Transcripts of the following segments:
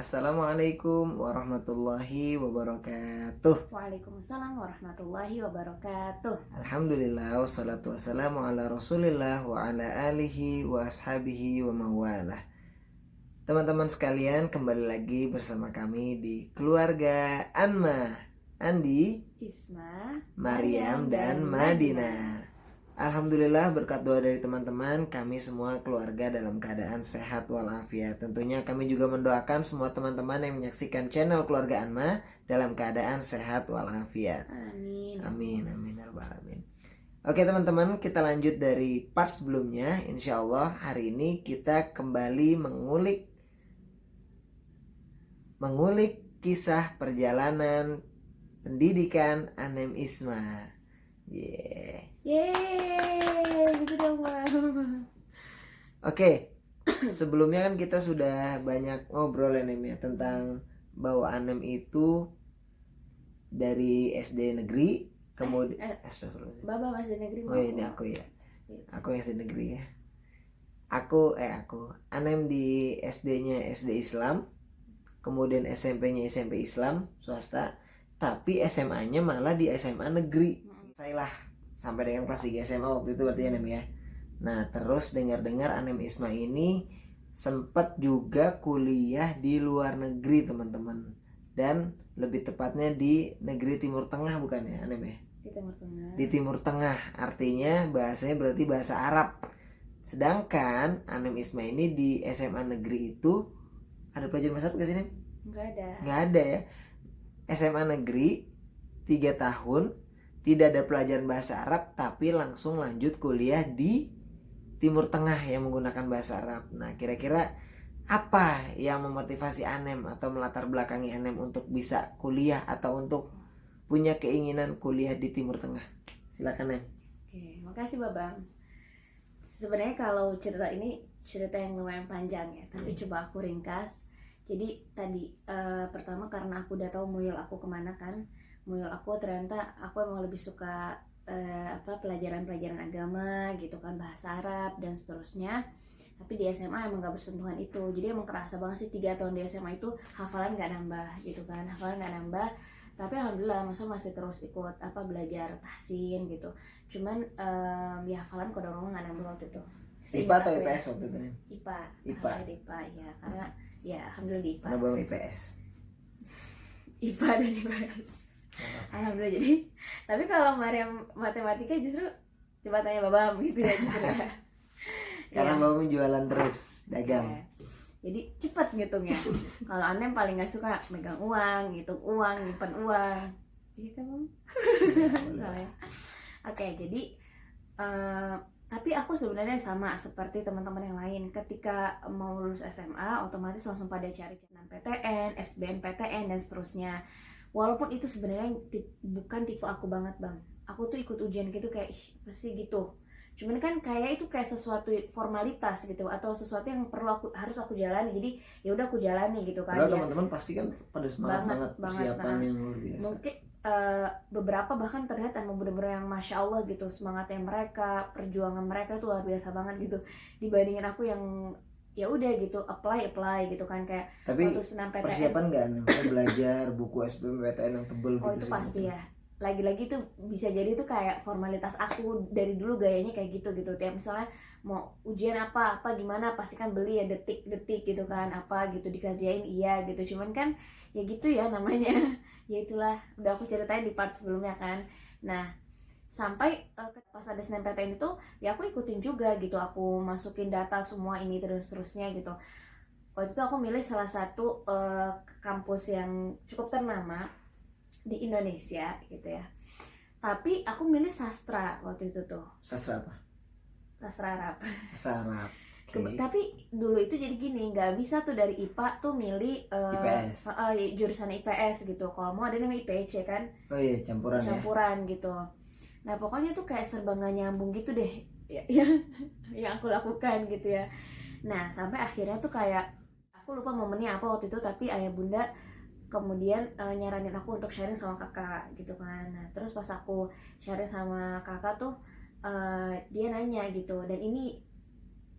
Assalamualaikum warahmatullahi wabarakatuh. Waalaikumsalam warahmatullahi wabarakatuh. Alhamdulillah wassalatu wassalamu ala rasulillah wa ala alihi wa ashabihi wa mawalah. Teman-teman sekalian, kembali lagi bersama kami di keluarga Anma, Andi, Isma, Maryam, dan Madinah. Alhamdulillah berkat doa dari teman-teman, kami semua keluarga dalam keadaan sehat walafiat. Tentunya kami juga mendoakan semua teman-teman yang menyaksikan channel keluarga Anma dalam keadaan sehat walafiat. Amin. Amin, amin, ya rabbal alamin. Oke teman-teman, kita lanjut dari part sebelumnya. Insya Allah hari ini kita kembali mengulik kisah perjalanan pendidikan Anem Isma. Yeay, gitu dong Bang. Oke, sebelumnya kan kita sudah banyak ngobrol ya Nem ya tentang bahwa Anem itu dari SD negeri, kemudian Baba masih negeri. Oh ini aku ya. Aku SD negeri ya. Aku Anem di SD-nya SD Islam, kemudian SMP-nya SMP Islam swasta, tapi SMA-nya malah di SMA negeri. Saya lah sampai dengan kelas 3 SMA waktu itu berarti ya Nem ya. Nah terus dengar-dengar Anem Isma ini sempat juga kuliah di luar negeri teman-teman, dan lebih tepatnya di negeri Timur Tengah bukan ya Anem ya? Di Timur Tengah. Di Timur Tengah, artinya bahasanya berarti bahasa Arab. Sedangkan Anem Isma ini di SMA negeri itu ada pelajaran bahasa Arab gak sih Nem? Nggak ada ya. SMA negeri 3 tahun, tidak ada pelajaran bahasa Arab, tapi langsung lanjut kuliah di Timur Tengah yang menggunakan bahasa Arab. Nah kira-kira apa yang memotivasi Anem atau melatar belakangi Anem untuk bisa kuliah atau untuk punya keinginan kuliah di Timur Tengah? Silakan Nem. Oke, makasih Babang. Sebenarnya kalau cerita ini cerita yang lumayan panjang ya, tapi coba aku ringkas. Jadi tadi pertama karena aku udah tahu muyul aku kemana kan. Muyul aku ternyata aku emang lebih suka pelajaran-pelajaran agama gitu kan, bahasa Arab dan seterusnya. Tapi di SMA emang gak bersentuhan itu, jadi emang kerasa banget sih 3 tahun di SMA itu hafalan gak nambah gitu kan, tapi alhamdulillah masih terus ikut belajar tahsin gitu. Cuman ya hafalan kodok gak nambah waktu itu. IPA atau IPS waktu itu nih? IPA ya, karena ya alhamdulillah di IPA. Karena belum IPS. IPA dan IPS. Alhamdulillah. Jadi tapi kalau Maryam matematika justru coba tanya Babam gitu ya justru. Karena ya. Babam jualan terus dagang. Ya. Jadi cepat ngitungnya. Kalau Anem paling nggak suka megang uang, ngitung uang, nyimpan uang. Iya kan Bang? Ya. Oke, jadi tapi aku sebenarnya sama seperti teman-teman yang lain. Ketika mau lulus SMA, otomatis langsung pada cari PTN, SBMPTN dan seterusnya. Walaupun itu sebenarnya bukan tipe aku banget Bang. Aku tuh ikut ujian gitu kayak pasti gitu. Cuman kan kayak itu kayak sesuatu formalitas gitu, atau sesuatu yang harus aku jalani. Jadi ya udah aku jalani gitu kan. Padahal teman-teman pasti kan pada semangat banget persiapan yang luar biasa. Mungkin beberapa bahkan terlihat emang bener-bener yang masya Allah gitu, semangatnya mereka, perjuangan mereka tuh luar biasa banget gitu. Dibandingin aku yang ya udah gitu apply gitu kan, kayak tapi waktu senam PTN persiapan nggak nih belajar buku SBMPTN yang tebel gitu? Oh itu pasti ya. Lagi-lagi tuh bisa jadi tuh kayak formalitas aku dari dulu gayanya kayak gitu. Tiap misalnya mau ujian apa gimana pasti kan beli ya detik gitu kan, apa gitu dikerjain iya gitu. Cuman kan ya gitu ya namanya. Ya itulah, udah aku ceritain di part sebelumnya kan. Nah sampai pas ada SNMPTN itu ya aku ikutin juga gitu, aku masukin data semua ini terusnya gitu. Waktu itu aku milih salah satu kampus yang cukup ternama di Indonesia gitu ya. Tapi aku milih sastra waktu itu tuh. Sastra apa? Sastra Arab. Sastra Arab. Okay. Tapi dulu itu jadi gini, nggak bisa tuh dari IPA tuh milih IPS. Jurusan IPS gitu. Kalau mau ada namanya IPC kan. Oh iya, campuran gitu. Nah pokoknya tuh kayak serba nggak nyambung gitu deh yang aku lakukan gitu ya. Nah sampai akhirnya tuh kayak aku lupa momennya apa waktu itu, tapi ayah bunda kemudian nyaranin aku untuk sharing sama kakak gitu kan. Nah terus pas aku sharing sama kakak tuh dia nanya gitu, dan ini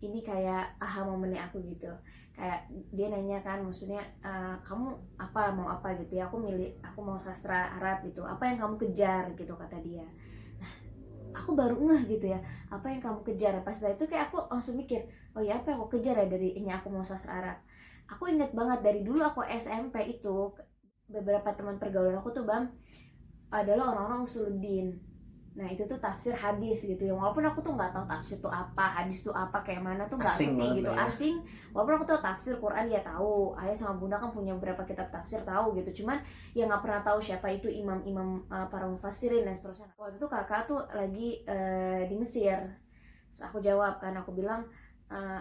ini kayak aha momennya aku gitu. Kayak dia nanya kan, maksudnya kamu mau apa gitu ya, aku mau sastra Arab gitu, apa yang kamu kejar gitu kata dia. Aku baru ngeh gitu ya, apa yang kamu kejar. Pas setelah itu kayak aku langsung mikir, oh ya apa yang aku kejar ya dari ini aku mau sastra Arab. Aku inget banget dari dulu aku SMP itu, beberapa teman pergaulan aku tuh Bang adalah orang-orang usuluddin. Nah itu tuh tafsir hadis gitu ya, walaupun aku tuh nggak tahu tafsir tuh apa, hadis tuh apa, kayak mana tuh nggak ngerti gitu, ya. asing. Walaupun aku tuh tafsir Quran ya tahu, ayah sama bunda kan punya beberapa kitab tafsir tahu gitu, cuman ya nggak pernah tahu siapa itu imam-imam para mufassirin dan seterusnya. Waktu itu kakak tuh lagi di Mesir. Terus aku jawab kan, aku bilang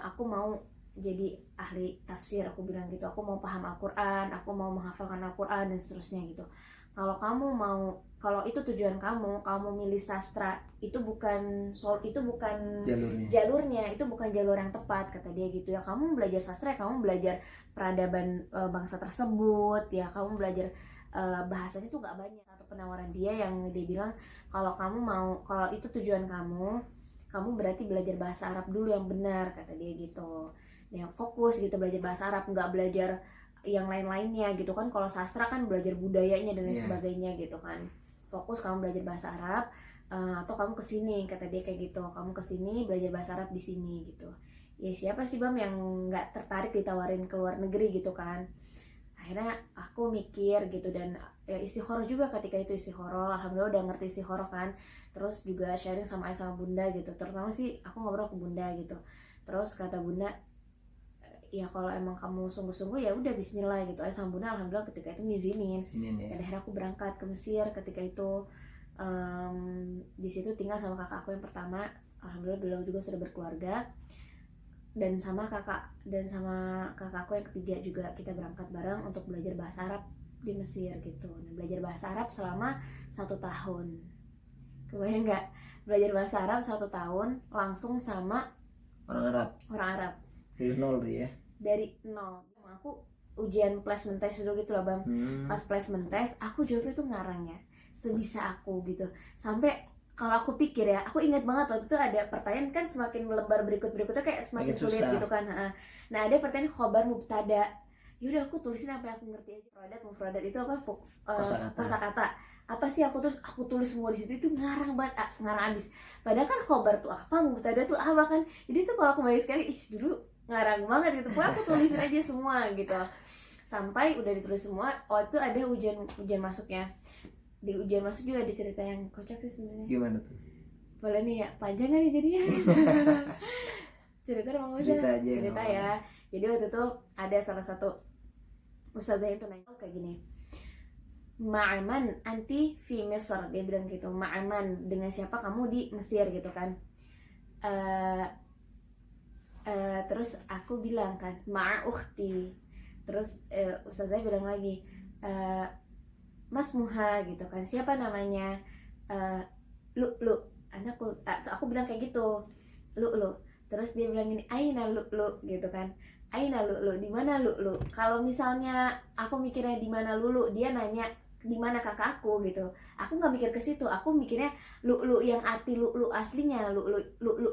aku mau jadi ahli tafsir, aku bilang gitu, aku mau paham Al-Quran, aku mau menghafalkan Al-Quran dan seterusnya gitu. Kalau itu tujuan kamu milih sastra, itu bukan jalurnya, itu bukan jalur yang tepat kata dia gitu ya. Kamu belajar sastra, kamu belajar peradaban bangsa tersebut ya, kamu belajar bahasanya tuh gak banyak. Satu penawaran dia yang dia bilang, kalau itu tujuan kamu berarti belajar bahasa Arab dulu yang benar kata dia gitu, yang fokus gitu belajar bahasa Arab, nggak belajar yang lain-lainnya gitu kan. Kalau sastra kan belajar budayanya dan lain sebagainya gitu kan. Fokus kamu belajar bahasa Arab, atau kamu kesini kata dia kayak gitu, kamu kesini belajar bahasa Arab di sini gitu. Ya siapa sih Bam yang nggak tertarik ditawarin ke luar negeri gitu kan. Akhirnya aku mikir gitu, dan ya istikharah juga ketika itu, istikharah. Alhamdulillah udah ngerti istikharah kan. Terus juga sharing sama ayah sama bunda gitu, terutama sih aku ngobrol ke bunda gitu. Terus kata bunda, ya kalau emang kamu sungguh-sungguh ya udah bismillah gitu. Ayah sama bunda alhamdulillah ketika itu ngizinin ya. Dan akhirnya aku berangkat ke Mesir ketika itu. Di situ tinggal sama kakak aku yang pertama, alhamdulillah beliau juga sudah berkeluarga, dan sama kakakku yang ketiga juga kita berangkat bareng untuk belajar bahasa Arab di Mesir gitu. Nah, belajar bahasa Arab selama 1 tahun. Kebayang nggak? Belajar bahasa Arab 1 tahun langsung sama orang Arab dari nol tuh ya. Dari nol. Aku ujian placement test dulu gitu loh Bang. Pas placement test aku jawabnya tuh ngarangnya sebisa aku gitu. Sampai kalau aku pikir ya, aku ingat banget waktu itu ada pertanyaan kan, semakin lembar berikutnya kayak semakin sulit gitu kan. Nah ada pertanyaan khobar mubtada. Yaudah aku tulisin apa yang aku ngerti aja. Mufradat itu apa? Kosakata. Apa sih aku tulis semua di situ, itu ngarang banget, ngarang abis. Padahal kan khobar tuh apa, mubtada tuh apa kan. Jadi tuh kalau aku balik sekali, dulu ngarang banget gitu. Pokoknya aku tulisin aja semua gitu. Sampai udah ditulis semua, waktu itu ada ujian masuknya. Di ujian masuk juga ada cerita yang kocak sih sebenarnya. Gimana tuh? Boleh nih ya, panjang kan nih jadinya. cerita ya. Jadi waktu itu ada salah satu ustazah itu nanya kayak gini, ma'aman anti fi Misr, dia bilang gitu. Ma'aman, dengan siapa kamu di Mesir gitu kan. Terus aku bilang kan ma'a ukhti. Terus ustazah bilang lagi, Mas Muha gitu kan, siapa namanya, lu aku bilang kayak gitu, lu. Terus dia bilang gini, aina lu gitu kan, aina lu di mana lu. Kalau misalnya aku mikirnya di mana lu, dia nanya di mana kakak aku gitu, aku nggak mikir ke situ, aku mikirnya lu yang arti lu aslinya, lu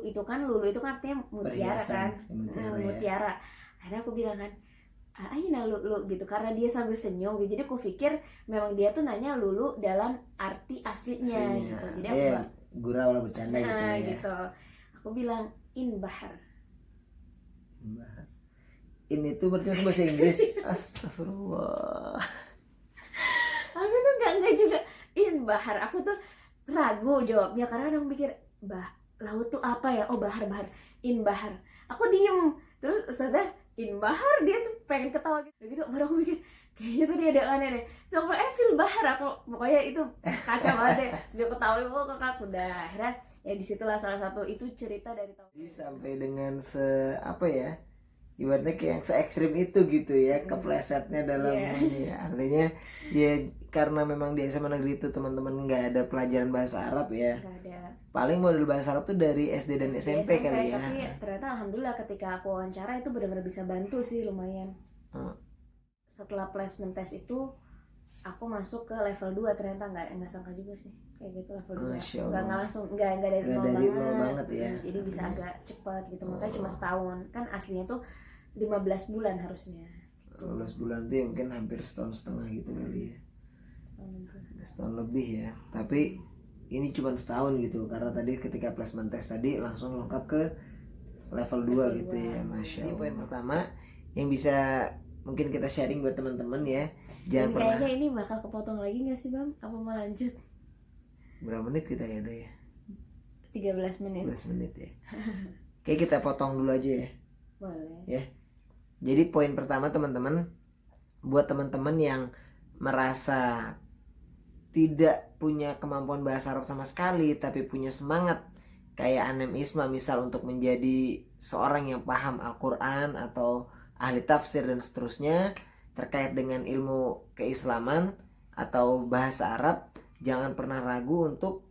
itu kan, lu itu kan artinya mutiara kan, mutiara. Akhirnya aku bilang kan, aina lu gitu, karena dia sambil senyum gitu. Jadi aku pikir memang dia tuh nanya lulu dalam arti aslinya gitu. Jadi aku gurau lah, bercanda gitu ya. Gitu. Aku bilang in bahar. In itu berarti bahasa Inggris. Astagfirullah. Aku tuh nggak juga in bahar. Aku tuh ragu jawabnya karena aku mikir laut tuh apa ya? Oh bahar. In bahar. Aku diem. Terus ustazah in bahar, dia tuh pengen ketawa gitu. Baru aku mikir kayaknya tuh dia ada aneh deh. Sampai fil bahar, aku pokoknya itu kacau banget deh. Sudah ketawa kakak udah. Akhirnya ya disitulah salah satu itu cerita dari tahun. Sampai dengan ibaratnya kayak yang se ekstrim itu gitu ya, keplesetnya dalam ini ya. Artinya ya karena memang di SMA negeri itu teman-teman nggak ada pelajaran bahasa Arab ya. Nggak ada. Paling model bahasa Arab tuh dari SD dan SMP kali ya. Tapi ternyata alhamdulillah ketika aku wawancara itu benar-benar bisa bantu sih, lumayan. Setelah placement test itu aku masuk ke level 2, ternyata nggak sangka juga sih kayak gitu level 2. Masya nggak Allah. langsung nggak dari Nggak nol dari banget, nol banget ya. Jadi bisa agak cepat gitu, makanya cuma setahun, kan aslinya tuh 15 bulan harusnya gitu. 15 bulan tuh ya mungkin hampir setahun setengah gitu kali ya, setahun lebih ya. Tapi ini cuma setahun gitu, karena tadi ketika placement test tadi langsung lengkap ke level 2 gitu ya. Masya Allah. Ini poin pertama yang bisa mungkin kita sharing buat teman-teman ya. Dan kayaknya ini bakal kepotong lagi nggak sih Bang? Apa mau lanjut? Berapa menit kita ya udah ya? 13 menit. 13 menit ya. Oke, kita potong dulu aja ya. Boleh. Ya. Jadi poin pertama teman-teman, buat teman-teman yang merasa tidak punya kemampuan bahasa Arab sama sekali tapi punya semangat kayak Anem Isma misal untuk menjadi seorang yang paham Al-Quran atau ahli tafsir dan seterusnya terkait dengan ilmu keislaman atau bahasa Arab, jangan pernah ragu untuk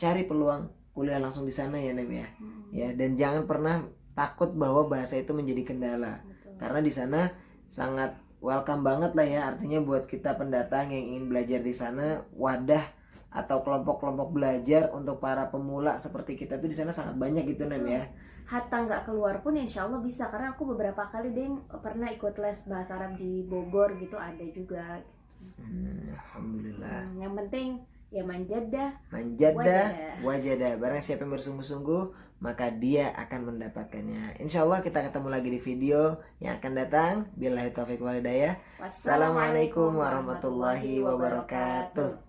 cari peluang kuliah langsung di sana ya Nem ya. Ya, dan jangan pernah takut bahwa bahasa itu menjadi kendala. Betul. Karena di sana sangat welcome banget lah ya, artinya buat kita pendatang yang ingin belajar di sana, wadah atau kelompok-kelompok belajar untuk para pemula seperti kita tuh di sana sangat banyak gitu Nem ya. Hatta nggak keluar pun insya Allah bisa, karena aku beberapa kali deh pernah ikut les bahasa Arab di Bogor gitu, ada juga. Alhamdulillah. Yang penting ya manjadah wajadah. Barang siapa yang bersungguh-sungguh maka dia akan mendapatkannya. Insya Allah kita ketemu lagi di video yang akan datang. Billahi taufiq wal hidayah. Wassalamualaikum warahmatullahi wabarakatuh.